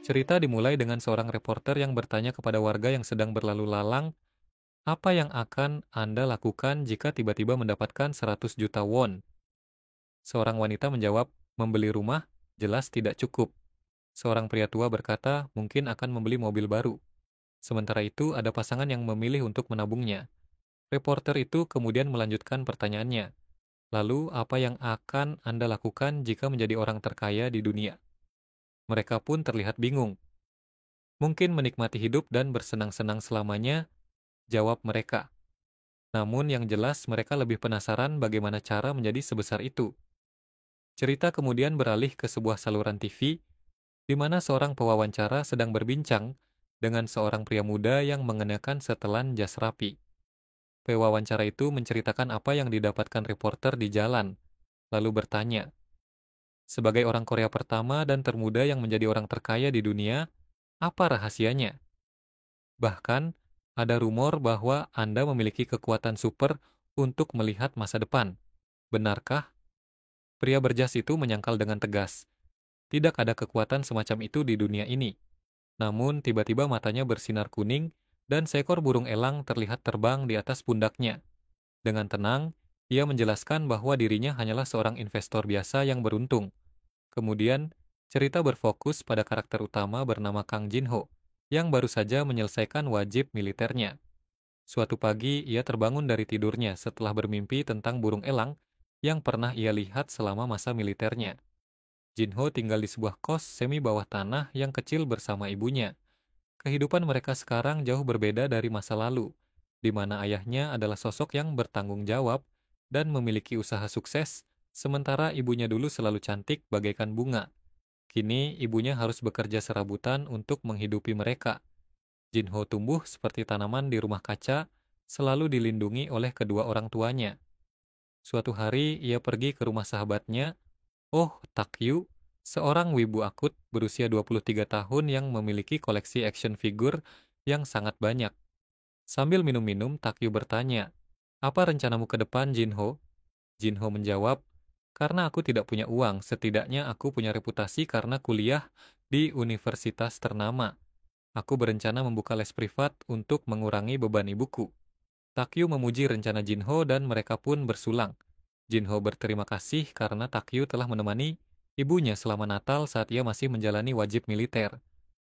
Cerita dimulai dengan seorang reporter yang bertanya kepada warga yang sedang berlalu lalang, apa yang akan Anda lakukan jika tiba-tiba mendapatkan 100 juta won? Seorang wanita menjawab, membeli rumah, jelas tidak cukup. Seorang pria tua berkata, mungkin akan membeli mobil baru. Sementara itu, ada pasangan yang memilih untuk menabungnya. Reporter itu kemudian melanjutkan pertanyaannya. Lalu, apa yang akan Anda lakukan jika menjadi orang terkaya di dunia? Mereka pun terlihat bingung. Mungkin menikmati hidup dan bersenang-senang selamanya, jawab mereka. Namun yang jelas mereka lebih penasaran bagaimana cara menjadi sebesar itu. Cerita kemudian beralih ke sebuah saluran TV, di mana seorang pewawancara sedang berbincang dengan seorang pria muda yang mengenakan setelan jas rapi. Pewawancara itu menceritakan apa yang didapatkan reporter di jalan, lalu bertanya, sebagai orang Korea pertama dan termuda yang menjadi orang terkaya di dunia, apa rahasianya? Bahkan, ada rumor bahwa Anda memiliki kekuatan super untuk melihat masa depan. Benarkah? Pria berjas itu menyangkal dengan tegas. Tidak ada kekuatan semacam itu di dunia ini. Namun, tiba-tiba matanya bersinar kuning dan seekor burung elang terlihat terbang di atas pundaknya. Dengan tenang, ia menjelaskan bahwa dirinya hanyalah seorang investor biasa yang beruntung. Kemudian, cerita berfokus pada karakter utama bernama Kang Jin-ho, yang baru saja menyelesaikan wajib militernya. Suatu pagi, ia terbangun dari tidurnya setelah bermimpi tentang burung elang yang pernah ia lihat selama masa militernya. Jin-ho tinggal di sebuah kos semi bawah tanah yang kecil bersama ibunya. Kehidupan mereka sekarang jauh berbeda dari masa lalu, di mana ayahnya adalah sosok yang bertanggung jawab dan memiliki usaha sukses, sementara ibunya dulu selalu cantik bagaikan bunga. Kini, ibunya harus bekerja serabutan untuk menghidupi mereka. Jinho tumbuh seperti tanaman di rumah kaca, selalu dilindungi oleh kedua orang tuanya. Suatu hari, ia pergi ke rumah sahabatnya, Oh Takyu, seorang wibu akut berusia 23 tahun yang memiliki koleksi action figure yang sangat banyak. Sambil minum-minum, Takyu bertanya, apa rencanamu ke depan, Jinho? Jinho menjawab, karena aku tidak punya uang, setidaknya aku punya reputasi karena kuliah di universitas ternama. Aku berencana membuka les privat untuk mengurangi beban ibuku. Takyu memuji rencana Jinho dan mereka pun bersulang. Jinho berterima kasih karena Takyu telah menemani ibunya selama Natal saat ia masih menjalani wajib militer.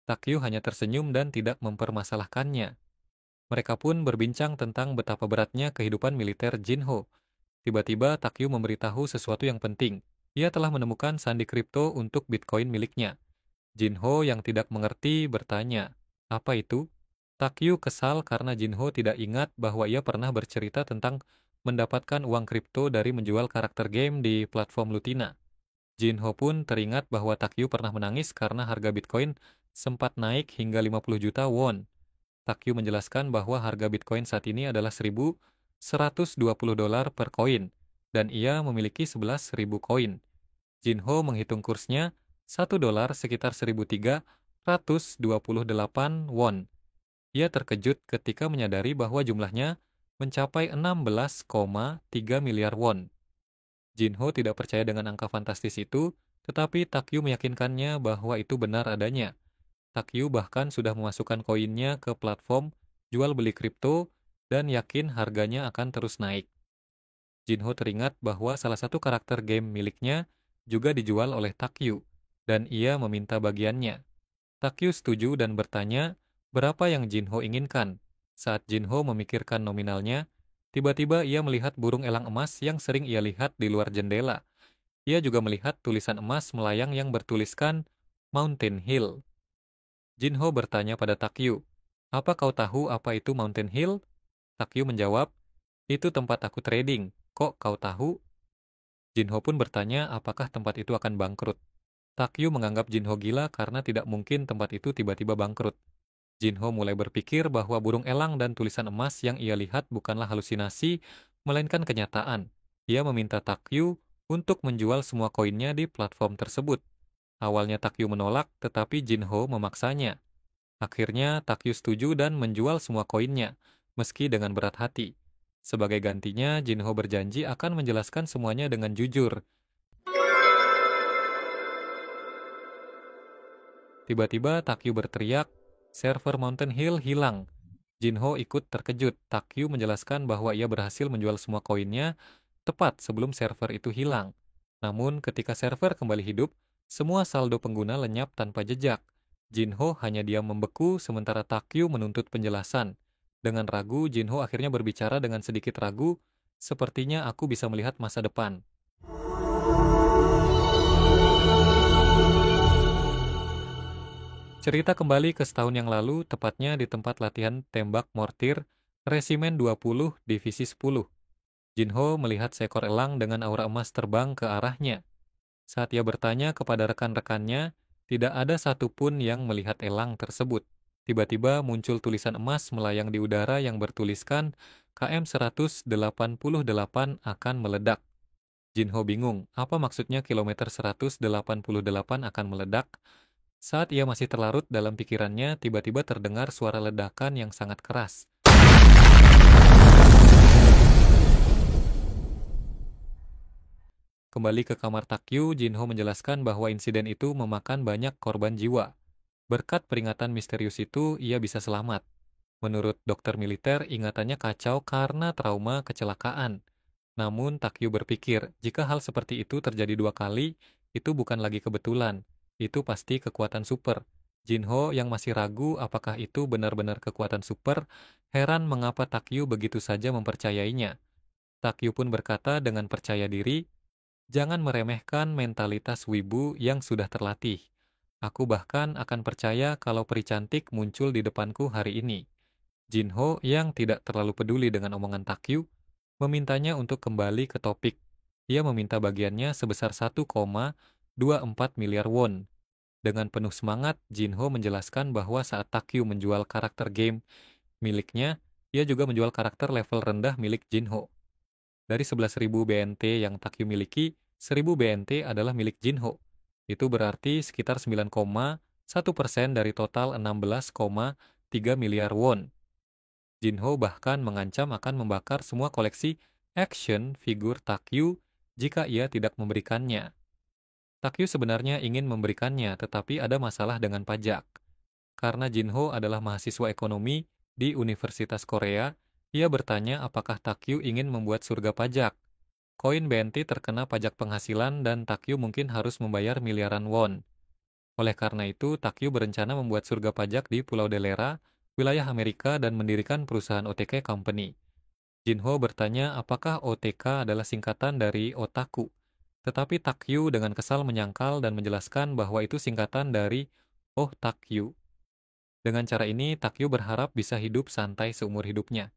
Takyu hanya tersenyum dan tidak mempermasalahkannya. Mereka pun berbincang tentang betapa beratnya kehidupan militer Jinho. Tiba-tiba Takyu memberitahu sesuatu yang penting. Ia telah menemukan sandi kripto untuk Bitcoin miliknya. Jinho yang tidak mengerti bertanya, apa itu? Takyu kesal karena Jinho tidak ingat bahwa ia pernah bercerita tentang mendapatkan uang kripto dari menjual karakter game di platform Lutina. Jinho pun teringat bahwa Takyu pernah menangis karena harga Bitcoin sempat naik hingga 50 juta won. Takyu menjelaskan bahwa harga Bitcoin saat ini adalah 1.120 dolar per koin, dan ia memiliki 11.000 koin. Jinho menghitung kursnya, 1 dolar sekitar 1.328 won. Ia terkejut ketika menyadari bahwa jumlahnya mencapai 16,3 miliar won. Jinho tidak percaya dengan angka fantastis itu, tetapi Takyu meyakinkannya bahwa itu benar adanya. Takyu bahkan sudah memasukkan koinnya ke platform jual beli kripto dan yakin harganya akan terus naik. Jinho teringat bahwa salah satu karakter game miliknya juga dijual oleh Takyu, dan ia meminta bagiannya. Takyu setuju dan bertanya berapa yang Jinho inginkan. Saat Jinho memikirkan nominalnya, tiba-tiba ia melihat burung elang emas yang sering ia lihat di luar jendela. Ia juga melihat tulisan emas melayang yang bertuliskan Mountain Hill. Jinho bertanya pada Takyu, apa kau tahu apa itu Mountain Hill? Takyu menjawab, itu tempat aku trading. Kok kau tahu? Jinho pun bertanya apakah tempat itu akan bangkrut. Takyu menganggap Jinho gila karena tidak mungkin tempat itu tiba-tiba bangkrut. Jinho mulai berpikir bahwa burung elang dan tulisan emas yang ia lihat bukanlah halusinasi, melainkan kenyataan. Ia meminta Takyu untuk menjual semua koinnya di platform tersebut. Awalnya Takyu menolak, tetapi Jinho memaksanya. Akhirnya Takyu setuju dan menjual semua koinnya, meski dengan berat hati. Sebagai gantinya, Jinho berjanji akan menjelaskan semuanya dengan jujur. Tiba-tiba Takyu berteriak, server Mountain Hill hilang. Jinho ikut terkejut. Takyu menjelaskan bahwa ia berhasil menjual semua koinnya tepat sebelum server itu hilang. Namun ketika server kembali hidup, semua saldo pengguna lenyap tanpa jejak. Jinho hanya diam membeku sementara Takyu menuntut penjelasan. Dengan ragu, Jinho akhirnya berbicara dengan sedikit ragu, sepertinya aku bisa melihat masa depan. Cerita kembali ke setahun yang lalu, tepatnya di tempat latihan tembak mortir, Resimen 20, Divisi 10. Jinho melihat seekor elang dengan aura emas terbang ke arahnya. Saat ia bertanya kepada rekan-rekannya, tidak ada satupun yang melihat elang tersebut. Tiba-tiba muncul tulisan emas melayang di udara yang bertuliskan KM 188 akan meledak. Jinho bingung, apa maksudnya kilometer 188 akan meledak? Saat ia masih terlarut dalam pikirannya, tiba-tiba terdengar suara ledakan yang sangat keras. Kembali ke kamar Takyu, Jinho menjelaskan bahwa insiden itu memakan banyak korban jiwa. Berkat peringatan misterius itu, ia bisa selamat. Menurut dokter militer, ingatannya kacau karena trauma kecelakaan. Namun, Takyu berpikir, jika hal seperti itu terjadi 2 kali, itu bukan lagi kebetulan. Itu pasti kekuatan super. Jinho yang masih ragu apakah itu benar-benar kekuatan super, heran mengapa Takyu begitu saja mempercayainya. Takyu pun berkata dengan percaya diri, jangan meremehkan mentalitas wibu yang sudah terlatih. Aku bahkan akan percaya kalau peri cantik muncul di depanku hari ini. Jinho yang tidak terlalu peduli dengan omongan Takyu, memintanya untuk kembali ke topik. Ia meminta bagiannya sebesar 1,24 miliar won. Dengan penuh semangat, Jinho menjelaskan bahwa saat Takyu menjual karakter game miliknya, ia juga menjual karakter level rendah milik Jinho. Dari 11.000 BNT yang Takyu miliki, 1.000 BNT adalah milik Jinho. Itu berarti sekitar 9,1% dari total 16,3 miliar won. Jinho bahkan mengancam akan membakar semua koleksi action figur Takyu jika ia tidak memberikannya. Takyu sebenarnya ingin memberikannya, tetapi ada masalah dengan pajak. Karena Jinho adalah mahasiswa ekonomi di Universitas Korea, ia bertanya apakah Takyu ingin membuat surga pajak. Koin BNT terkena pajak penghasilan dan Takyu mungkin harus membayar miliaran won. Oleh karena itu, Takyu berencana membuat surga pajak di Pulau Delera, wilayah Amerika dan mendirikan perusahaan OTK Company. Jinho bertanya apakah OTK adalah singkatan dari otaku. Tetapi Takyu dengan kesal menyangkal dan menjelaskan bahwa itu singkatan dari Oh Takyu. Dengan cara ini, Takyu berharap bisa hidup santai seumur hidupnya.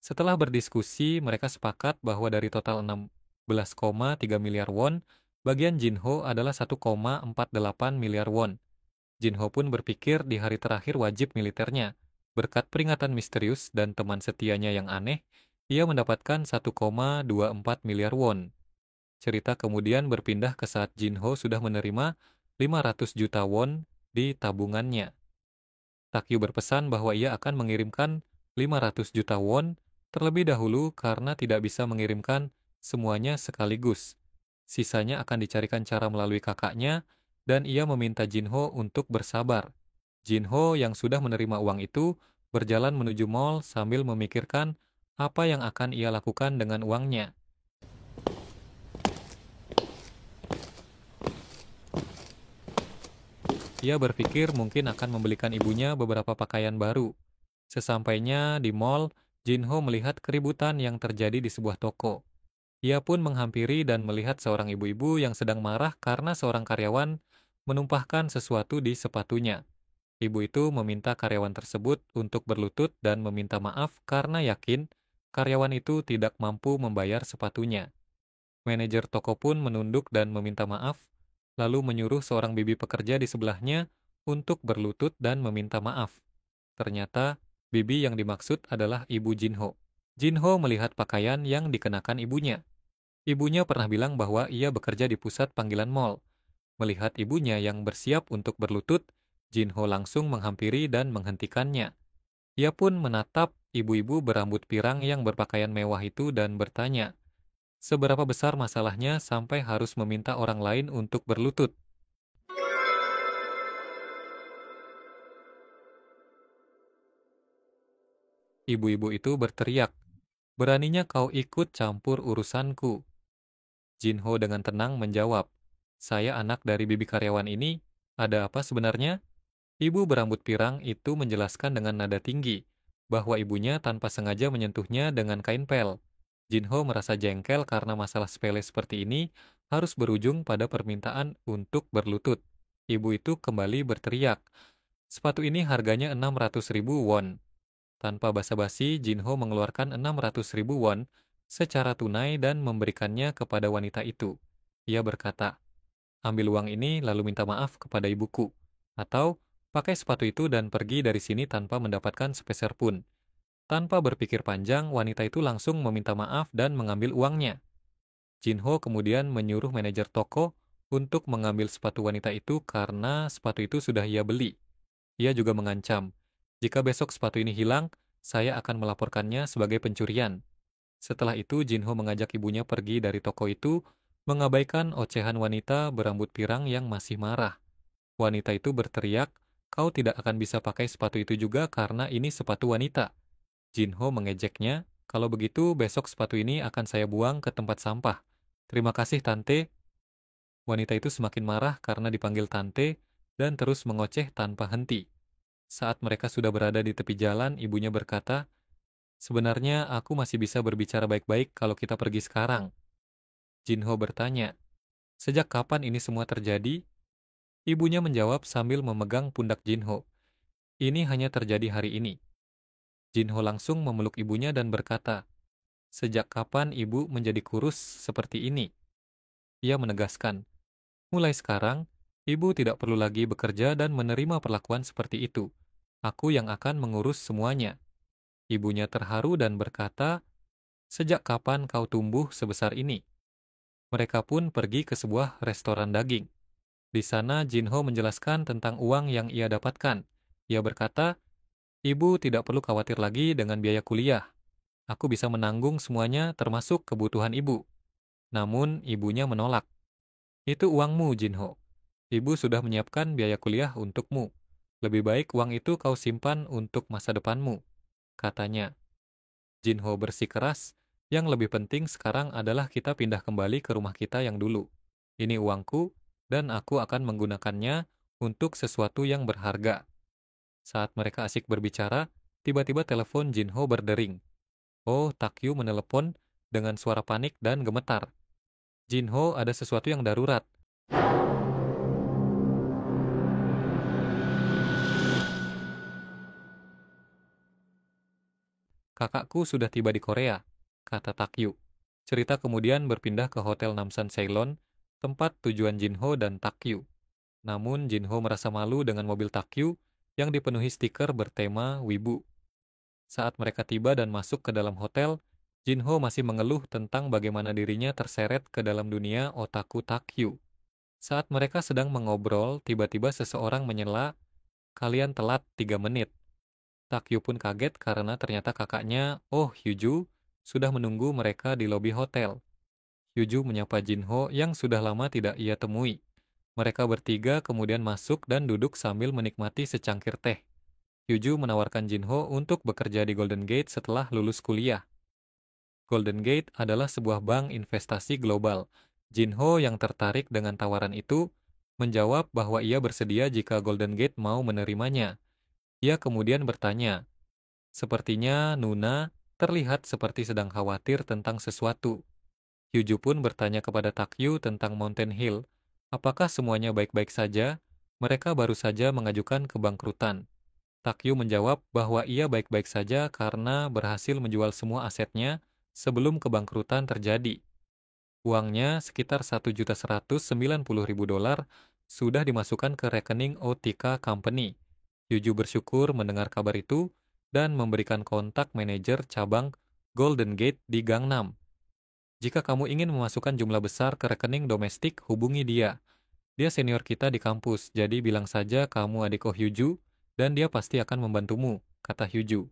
Setelah berdiskusi, mereka sepakat bahwa dari total 16,3 miliar won, bagian Jinho adalah 1,48 miliar won. Jinho pun berpikir di hari terakhir wajib militernya. Berkat peringatan misterius dan teman setianya yang aneh, ia mendapatkan 1,24 miliar won. Cerita kemudian berpindah ke saat Jinho sudah menerima 500 juta won di tabungannya. Takyu berpesan bahwa ia akan mengirimkan 500 juta won terlebih dahulu karena tidak bisa mengirimkan semuanya sekaligus. Sisanya akan dicarikan cara melalui kakaknya dan ia meminta Jinho untuk bersabar. Jinho yang sudah menerima uang itu berjalan menuju mall sambil memikirkan apa yang akan ia lakukan dengan uangnya. Ia berpikir mungkin akan membelikan ibunya beberapa pakaian baru. Sesampainya di mall, Jinho melihat keributan yang terjadi di sebuah toko. Ia pun menghampiri dan melihat seorang ibu-ibu yang sedang marah karena seorang karyawan menumpahkan sesuatu di sepatunya. Ibu itu meminta karyawan tersebut untuk berlutut dan meminta maaf karena yakin karyawan itu tidak mampu membayar sepatunya. Manajer toko pun menunduk dan meminta maaf, lalu menyuruh seorang bibi pekerja di sebelahnya untuk berlutut dan meminta maaf. Ternyata, bibi yang dimaksud adalah ibu Jinho. Jinho melihat pakaian yang dikenakan ibunya. Ibunya pernah bilang bahwa ia bekerja di pusat panggilan mall. Melihat ibunya yang bersiap untuk berlutut, Jinho langsung menghampiri dan menghentikannya. Ia pun menatap ibu-ibu berambut pirang yang berpakaian mewah itu dan bertanya, seberapa besar masalahnya sampai harus meminta orang lain untuk berlutut? Ibu-ibu itu berteriak, "Beraninya kau ikut campur urusanku?" Jinho dengan tenang menjawab, "Saya anak dari bibi karyawan ini. Ada apa sebenarnya?" Ibu berambut pirang itu menjelaskan dengan nada tinggi bahwa ibunya tanpa sengaja menyentuhnya dengan kain pel. Jinho merasa jengkel karena masalah sepele seperti ini harus berujung pada permintaan untuk berlutut. Ibu itu kembali berteriak, "Sepatu ini harganya 600.000 won." Tanpa basa-basi, Jinho mengeluarkan 600.000 won secara tunai dan memberikannya kepada wanita itu. Ia berkata, "Ambil uang ini lalu minta maaf kepada ibuku. Atau, pakai sepatu itu dan pergi dari sini tanpa mendapatkan sepeser pun." Tanpa berpikir panjang, wanita itu langsung meminta maaf dan mengambil uangnya. Jinho kemudian menyuruh manajer toko untuk mengambil sepatu wanita itu karena sepatu itu sudah ia beli. Ia juga mengancam, "Jika besok sepatu ini hilang, saya akan melaporkannya sebagai pencurian." Setelah itu, Jinho mengajak ibunya pergi dari toko itu, mengabaikan ocehan wanita berambut pirang yang masih marah. Wanita itu berteriak, "Kau tidak akan bisa pakai sepatu itu juga karena ini sepatu wanita." Jinho mengejeknya, "Kalau begitu, besok sepatu ini akan saya buang ke tempat sampah." "Terima kasih, Tante." Wanita itu semakin marah karena dipanggil Tante dan terus mengoceh tanpa henti. Saat mereka sudah berada di tepi jalan, ibunya berkata, "Sebenarnya aku masih bisa berbicara baik-baik kalau kita pergi sekarang." Jinho bertanya, "Sejak kapan ini semua terjadi?" Ibunya menjawab sambil memegang pundak Jinho, "Ini hanya terjadi hari ini." Jinho langsung memeluk ibunya dan berkata, "Sejak kapan ibu menjadi kurus seperti ini?" Ia menegaskan, "Mulai sekarang, ibu tidak perlu lagi bekerja dan menerima perlakuan seperti itu. Aku yang akan mengurus semuanya." Ibunya terharu dan berkata, "Sejak kapan kau tumbuh sebesar ini?" Mereka pun pergi ke sebuah restoran daging. Di sana Jinho menjelaskan tentang uang yang ia dapatkan. Ia berkata, "Ibu tidak perlu khawatir lagi dengan biaya kuliah. Aku bisa menanggung semuanya termasuk kebutuhan ibu." Namun ibunya menolak. "Itu uangmu, Jinho. Ibu sudah menyiapkan biaya kuliah untukmu. Lebih baik uang itu kau simpan untuk masa depanmu," katanya. Jinho bersikeras, "Yang lebih penting sekarang adalah kita pindah kembali ke rumah kita yang dulu. Ini uangku, dan aku akan menggunakannya untuk sesuatu yang berharga." Saat mereka asik berbicara, tiba-tiba telepon Jinho berdering. Oh, Takyu menelepon dengan suara panik dan gemetar. "Jinho, ada sesuatu yang darurat." "Kakakku sudah tiba di Korea," kata Takyu. Cerita kemudian berpindah ke Hotel Namsan Ceylon, tempat tujuan Jinho dan Takyu. Namun Jinho merasa malu dengan mobil Takyu yang dipenuhi stiker bertema Wibu. Saat mereka tiba dan masuk ke dalam hotel, Jinho masih mengeluh tentang bagaimana dirinya terseret ke dalam dunia otaku Takyu. Saat mereka sedang mengobrol, tiba-tiba seseorang menyela, "Kalian telat 3 menit." Takyu pun kaget karena ternyata kakaknya, Oh Hyuju, sudah menunggu mereka di lobi hotel. Hyuju menyapa Jinho yang sudah lama tidak ia temui. Mereka bertiga kemudian masuk dan duduk sambil menikmati secangkir teh. Hyuju menawarkan Jinho untuk bekerja di Golden Gate setelah lulus kuliah. Golden Gate adalah sebuah bank investasi global. Jinho yang tertarik dengan tawaran itu, menjawab bahwa ia bersedia jika Golden Gate mau menerimanya. Ia kemudian bertanya, "Sepertinya Nuna terlihat seperti sedang khawatir tentang sesuatu." Hyuju pun bertanya kepada Takyu tentang Mountain Hill. Apakah semuanya baik-baik saja? Mereka baru saja mengajukan kebangkrutan. Takyu menjawab bahwa ia baik-baik saja karena berhasil menjual semua asetnya sebelum kebangkrutan terjadi. Uangnya sekitar 1.190.000 dolar sudah dimasukkan ke rekening OTK Company. Yuju bersyukur mendengar kabar itu dan memberikan kontak manajer cabang Golden Gate di Gangnam. "Jika kamu ingin memasukkan jumlah besar ke rekening domestik, hubungi dia. Dia senior kita di kampus, jadi bilang saja kamu adik Oh Hyuju, dan dia pasti akan membantumu," kata Hyuju.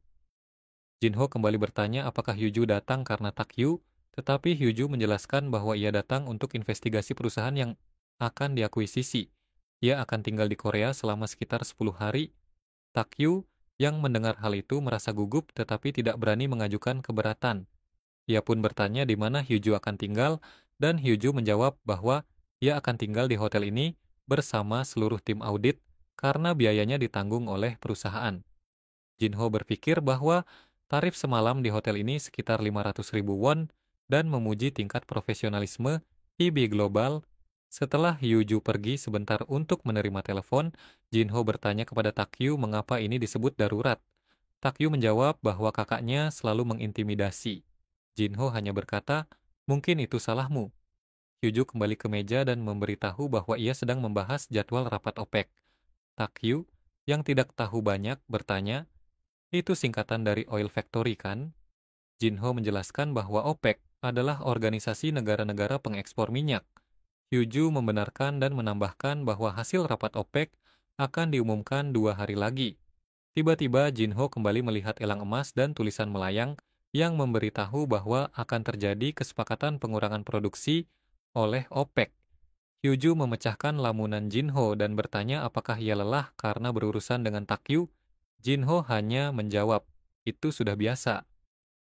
Jinho kembali bertanya apakah Hyuju datang karena Takyu, tetapi Hyuju menjelaskan bahwa ia datang untuk investigasi perusahaan yang akan diakuisisi. Ia akan tinggal di Korea selama sekitar 10 hari. Takyu, Yang mendengar hal itu merasa gugup tetapi tidak berani mengajukan keberatan. Ia pun bertanya di mana Hyuju akan tinggal, dan Hyuju menjawab bahwa ia akan tinggal di hotel ini bersama seluruh tim audit karena biayanya ditanggung oleh perusahaan. Jinho berpikir bahwa tarif semalam di hotel ini sekitar 500.000 won dan memuji tingkat profesionalisme IB Global. Setelah Hyuju pergi sebentar untuk menerima telepon, Jinho bertanya kepada Takyu mengapa ini disebut darurat. Takyu menjawab bahwa kakaknya selalu mengintimidasi. Jinho hanya berkata, "Mungkin itu salahmu." Hyuju kembali ke meja dan memberitahu bahwa ia sedang membahas jadwal rapat OPEC. Takyu, yang tidak tahu banyak, bertanya, "Itu singkatan dari Oil Factory kan?" Jinho menjelaskan bahwa OPEC adalah organisasi negara-negara pengekspor minyak. Hyuju membenarkan dan menambahkan bahwa hasil rapat OPEC akan diumumkan 2 hari lagi. Tiba-tiba Jinho kembali melihat elang emas dan tulisan melayang yang memberitahu bahwa akan terjadi kesepakatan pengurangan produksi oleh OPEC. Hyuju memecahkan lamunan Jinho dan bertanya apakah ia lelah karena berurusan dengan Takyu. Jinho hanya menjawab, "Itu sudah biasa."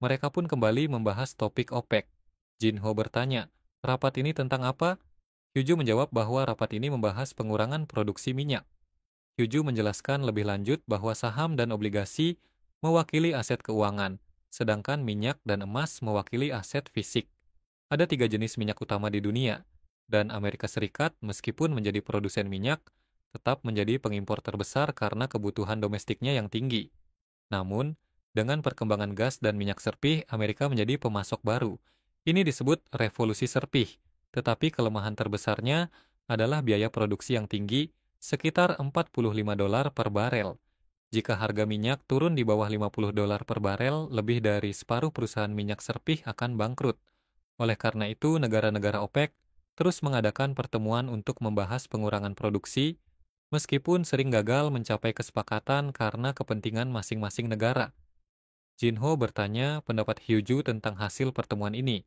Mereka pun kembali membahas topik OPEC. Jinho bertanya, "Rapat ini tentang apa?" Hyuju menjawab bahwa rapat ini membahas pengurangan produksi minyak. Hyuju menjelaskan lebih lanjut bahwa saham dan obligasi mewakili aset keuangan, sedangkan minyak dan emas mewakili aset fisik. Ada 3 jenis minyak utama di dunia, dan Amerika Serikat meskipun menjadi produsen minyak, tetap menjadi pengimpor terbesar karena kebutuhan domestiknya yang tinggi. Namun, dengan perkembangan gas dan minyak serpih, Amerika menjadi pemasok baru. Ini disebut revolusi serpih, tetapi kelemahan terbesarnya adalah biaya produksi yang tinggi, sekitar $45 per barel. Jika harga minyak turun di bawah $50 per barel, lebih dari separuh perusahaan minyak serpih akan bangkrut. Oleh karena itu, negara-negara OPEC terus mengadakan pertemuan untuk membahas pengurangan produksi, meskipun sering gagal mencapai kesepakatan karena kepentingan masing-masing negara. Jinho bertanya pendapat Hyuju tentang hasil pertemuan ini.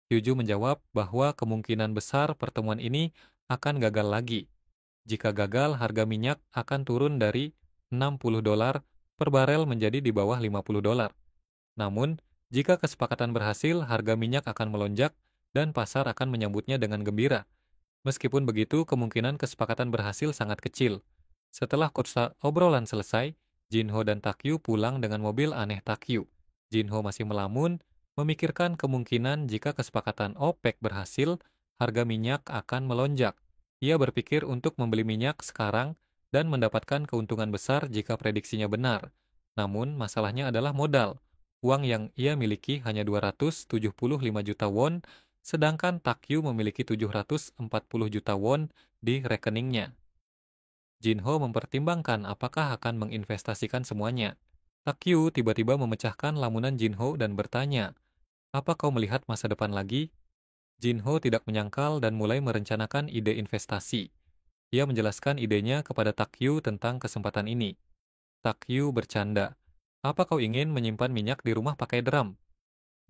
Hyuju menjawab bahwa kemungkinan besar pertemuan ini akan gagal lagi. Jika gagal, harga minyak akan turun dari $60 per barel menjadi di bawah $50. Namun, jika kesepakatan berhasil, harga minyak akan melonjak dan pasar akan menyambutnya dengan gembira. Meskipun begitu, kemungkinan kesepakatan berhasil sangat kecil. Setelah kursa obrolan selesai, Jinho dan Takyu pulang dengan mobil aneh Takyu. Jinho masih melamun, memikirkan kemungkinan jika kesepakatan OPEC berhasil, harga minyak akan melonjak. Ia berpikir untuk membeli minyak sekarang dan mendapatkan keuntungan besar jika prediksinya benar. Namun, masalahnya adalah modal. Uang yang ia miliki hanya 275 juta won, sedangkan Takyu memiliki 740 juta won di rekeningnya. Jinho mempertimbangkan apakah akan menginvestasikan semuanya. Takyu tiba-tiba memecahkan lamunan Jinho dan bertanya, "Apa kau melihat masa depan lagi?" Jinho tidak menyangkal dan mulai merencanakan ide investasi. Ia menjelaskan idenya kepada Takyu tentang kesempatan ini. Takyu bercanda, "Apa kau ingin menyimpan minyak di rumah pakai drum?"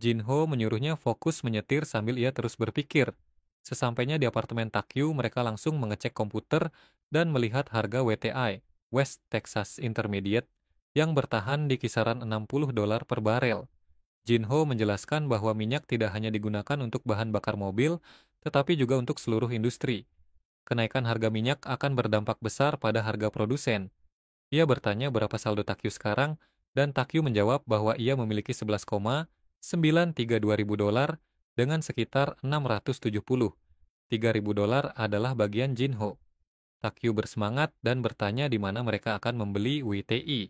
Jinho menyuruhnya fokus menyetir sambil ia terus berpikir. Sesampainya di apartemen Takyu, mereka langsung mengecek komputer dan melihat harga WTI, West Texas Intermediate, yang bertahan di kisaran $60 per barel. Jinho menjelaskan bahwa minyak tidak hanya digunakan untuk bahan bakar mobil, tetapi juga untuk seluruh industri. Kenaikan harga minyak akan berdampak besar pada harga produsen. Ia bertanya berapa saldo Takyu sekarang, dan Takyu menjawab bahwa ia memiliki 11,932 ribu dolar dengan sekitar 670. $3.000 adalah bagian Jinho. Takyu bersemangat dan bertanya di mana mereka akan membeli WTI.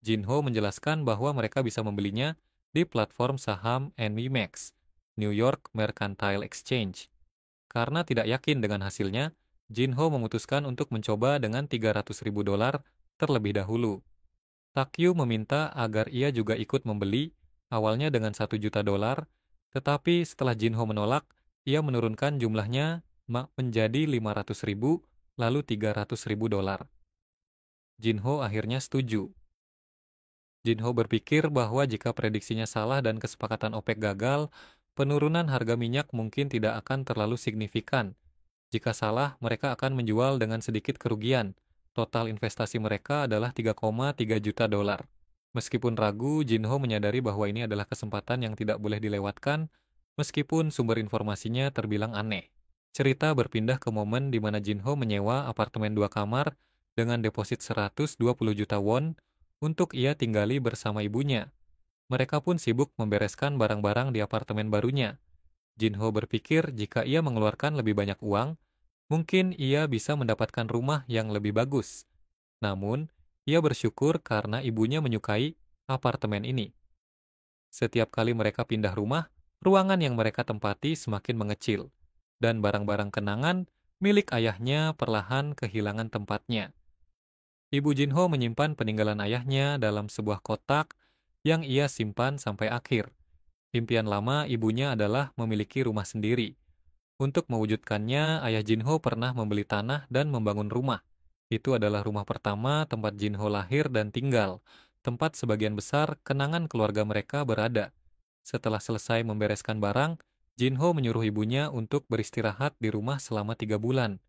Jinho menjelaskan bahwa mereka bisa membelinya di platform saham NYMEX, New York Mercantile Exchange. Karena tidak yakin dengan hasilnya, Jinho memutuskan untuk mencoba dengan $300.000 terlebih dahulu. Takyu meminta agar ia juga ikut membeli, awalnya dengan $1 juta, tetapi setelah Jinho menolak, ia menurunkan jumlahnya menjadi 500.000, lalu $300.000. Jinho akhirnya setuju. Jinho berpikir bahwa jika prediksinya salah dan kesepakatan OPEC gagal, penurunan harga minyak mungkin tidak akan terlalu signifikan. Jika salah, mereka akan menjual dengan sedikit kerugian. Total investasi mereka adalah 3,3 juta dolar. Meskipun ragu, Jinho menyadari bahwa ini adalah kesempatan yang tidak boleh dilewatkan, meskipun sumber informasinya terbilang aneh. Cerita berpindah ke momen di mana Jinho menyewa apartemen 2 kamar dengan deposit 120 juta won untuk ia tinggali bersama ibunya. Mereka pun sibuk membereskan barang-barang di apartemen barunya. Jinho berpikir jika ia mengeluarkan lebih banyak uang, mungkin ia bisa mendapatkan rumah yang lebih bagus. Namun, ia bersyukur karena ibunya menyukai apartemen ini. Setiap kali mereka pindah rumah, ruangan yang mereka tempati semakin mengecil, dan barang-barang kenangan milik ayahnya perlahan kehilangan tempatnya. Ibu Jinho menyimpan peninggalan ayahnya dalam sebuah kotak yang ia simpan sampai akhir. Impian lama ibunya adalah memiliki rumah sendiri. Untuk mewujudkannya, ayah Jinho pernah membeli tanah dan membangun rumah. Itu adalah rumah pertama tempat Jinho lahir dan tinggal, tempat sebagian besar kenangan keluarga mereka berada. Setelah selesai membereskan barang, Jinho menyuruh ibunya untuk beristirahat di rumah selama 3 bulan.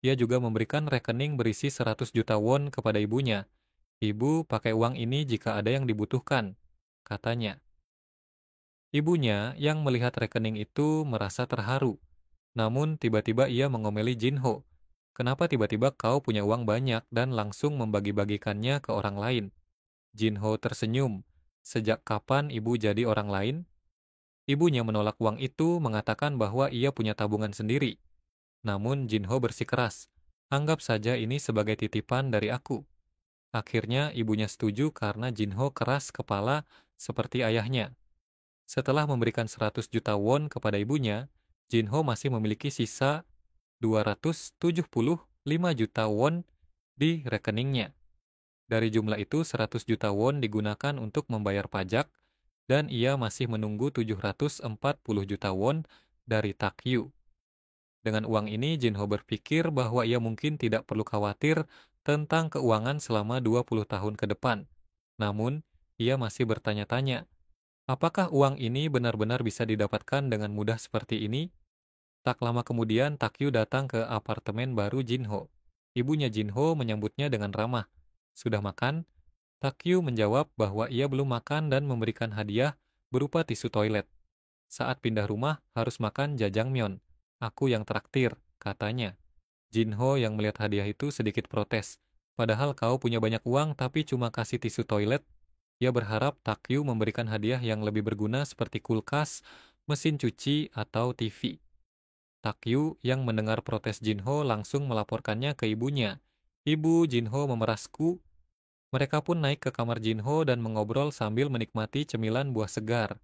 Ia juga memberikan rekening berisi 100 juta won kepada ibunya. Ibu pakai uang ini jika ada yang dibutuhkan, katanya. Ibunya yang melihat rekening itu merasa terharu. Namun tiba-tiba ia mengomeli Jinho. Kenapa tiba-tiba kau punya uang banyak dan langsung membagi-bagikannya ke orang lain? Jinho tersenyum. Sejak kapan ibu jadi orang lain? Ibunya menolak uang itu, mengatakan bahwa ia punya tabungan sendiri. Namun Jinho bersikeras. Anggap saja ini sebagai titipan dari aku. Akhirnya ibunya setuju karena Jinho keras kepala seperti ayahnya. Setelah memberikan 100 juta won kepada ibunya, Jinho masih memiliki sisa 275 juta won di rekeningnya. Dari jumlah itu, 100 juta won digunakan untuk membayar pajak, dan ia masih menunggu 740 juta won dari Takyu. Dengan uang ini, Jinho berpikir bahwa ia mungkin tidak perlu khawatir tentang keuangan selama 20 tahun ke depan. Namun, ia masih bertanya-tanya, apakah uang ini benar-benar bisa didapatkan dengan mudah seperti ini? Tak lama kemudian, Takyu datang ke apartemen baru Jinho. Ibunya Jinho menyambutnya dengan ramah. Sudah makan? Takyu menjawab bahwa ia belum makan dan memberikan hadiah berupa tisu toilet. Saat pindah rumah, harus makan jajangmyeon. Aku yang traktir, katanya. Jinho yang melihat hadiah itu sedikit protes. Padahal kau punya banyak uang tapi cuma kasih tisu toilet. Ia berharap Takyu memberikan hadiah yang lebih berguna seperti kulkas, mesin cuci, atau TV. Takyu yang mendengar protes Jinho langsung melaporkannya ke ibunya. Ibu Jinho memerasku. Mereka pun naik ke kamar Jinho dan mengobrol sambil menikmati cemilan buah segar.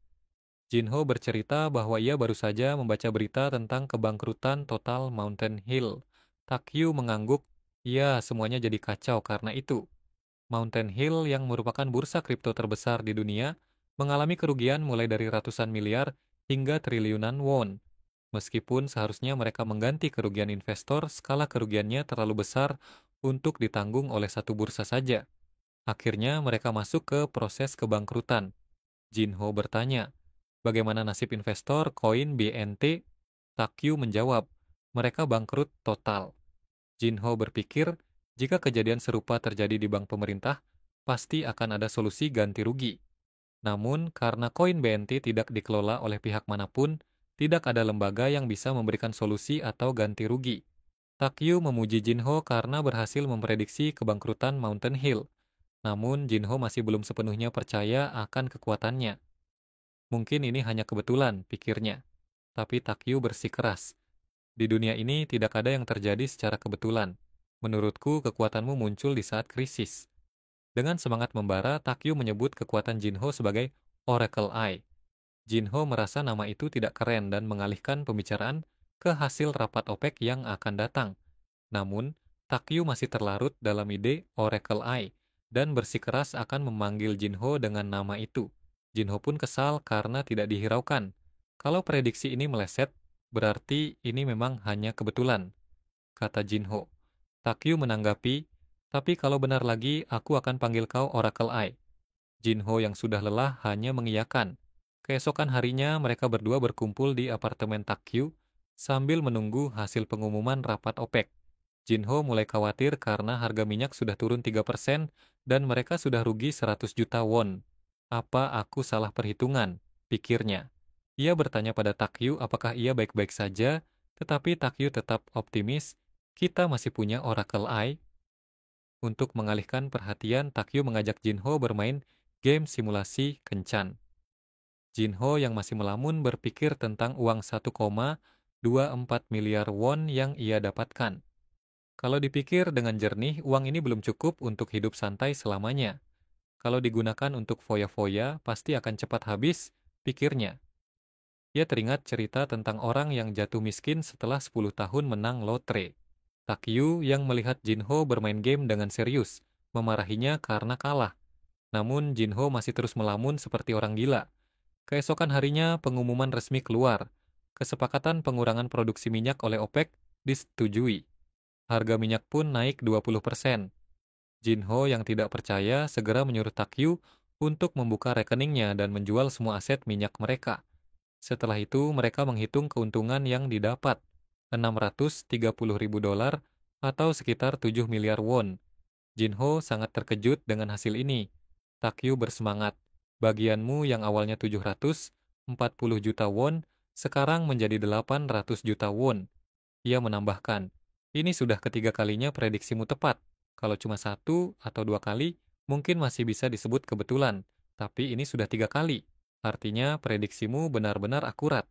Jinho bercerita bahwa ia baru saja membaca berita tentang kebangkrutan Total Mountain Hill. Takyu mengangguk, ya semuanya jadi kacau karena itu. Mountain Hill yang merupakan bursa kripto terbesar di dunia mengalami kerugian mulai dari ratusan miliar hingga triliunan won. Meskipun seharusnya mereka mengganti kerugian investor, skala kerugiannya terlalu besar untuk ditanggung oleh satu bursa saja. Akhirnya mereka masuk ke proses kebangkrutan. Jinho bertanya, bagaimana nasib investor koin BNT? Takyu menjawab, mereka bangkrut total. Jinho berpikir, jika kejadian serupa terjadi di bank pemerintah, pasti akan ada solusi ganti rugi. Namun, karena koin BNT tidak dikelola oleh pihak manapun, tidak ada lembaga yang bisa memberikan solusi atau ganti rugi. Takyu memuji Jinho karena berhasil memprediksi kebangkrutan Mountain Hill. Namun, Jinho masih belum sepenuhnya percaya akan kekuatannya. Mungkin ini hanya kebetulan, pikirnya. Tapi Takyu bersikeras. Di dunia ini tidak ada yang terjadi secara kebetulan. Menurutku, kekuatanmu muncul di saat krisis. Dengan semangat membara, Takyu menyebut kekuatan Jinho sebagai Oracle Eye. Jinho merasa nama itu tidak keren dan mengalihkan pembicaraan ke hasil rapat OPEC yang akan datang. Namun, Takyu masih terlarut dalam ide Oracle Eye dan bersikeras akan memanggil Jinho dengan nama itu. Jinho pun kesal karena tidak dihiraukan. Kalau prediksi ini meleset, berarti ini memang hanya kebetulan, kata Jinho. Takyu menanggapi, tapi kalau benar lagi, aku akan panggil kau Oracle Eye. Jinho yang sudah lelah hanya mengiyakan. Keesokan harinya, mereka berdua berkumpul di apartemen Takyu sambil menunggu hasil pengumuman rapat OPEC. Jinho mulai khawatir karena harga minyak sudah turun 3% dan mereka sudah rugi 100 juta won. Apa aku salah perhitungan? Pikirnya. Ia bertanya pada Takyu apakah ia baik-baik saja, tetapi Takyu tetap optimis. Kita masih punya Oracle Eye. Untuk mengalihkan perhatian, Takyu mengajak Jinho bermain game simulasi kencan. Jinho yang masih melamun berpikir tentang uang 1,24 miliar won yang ia dapatkan. Kalau dipikir dengan jernih, uang ini belum cukup untuk hidup santai selamanya. Kalau digunakan untuk foya-foya, pasti akan cepat habis, pikirnya. Ia teringat cerita tentang orang yang jatuh miskin setelah 10 tahun menang lotre. Takyu yang melihat Jinho bermain game dengan serius, memarahinya karena kalah. Namun Jinho masih terus melamun seperti orang gila. Keesokan harinya pengumuman resmi keluar. Kesepakatan pengurangan produksi minyak oleh OPEC disetujui. Harga minyak pun naik 20%. Jinho yang tidak percaya segera menyuruh Takyu untuk membuka rekeningnya dan menjual semua aset minyak mereka. Setelah itu mereka menghitung keuntungan yang didapat, 630 ribu dolar atau sekitar 7 miliar won. Jinho sangat terkejut dengan hasil ini. Takyu bersemangat. Bagianmu yang awalnya 740 juta won, sekarang menjadi 800 juta won. Ia menambahkan, ini sudah ketiga kalinya prediksimu tepat. Kalau cuma satu atau dua kali, mungkin masih bisa disebut kebetulan. Tapi ini sudah tiga kali. Artinya prediksimu benar-benar akurat.